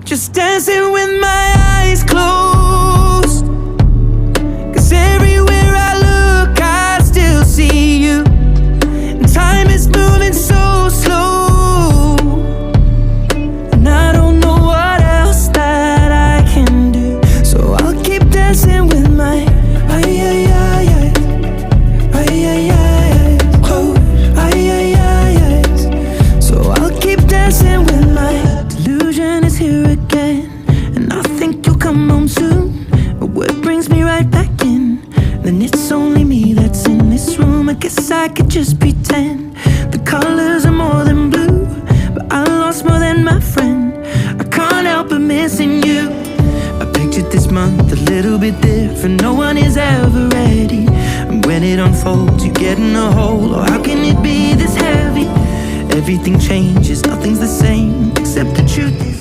just dancing with my eyes closed. 'Cause everywhere I look, I still see you. And time is moving so slow, and I don't know what else that I can do. So I'll keep dancing with my eyes. So I'll keep dancing with my delusion is here again, and I think you'll come home soon. But what brings me right back in? Then it's only me that's in this room. I guess I could just pretend the colors are more than blue, but I lost more than my friend. I can't help but missing you. I pictured this month a little bit different. No one is ever ready, and when it unfolds you get in a hole. Or how can it be this heavy? Everything changes, nothing's the same, except the truth is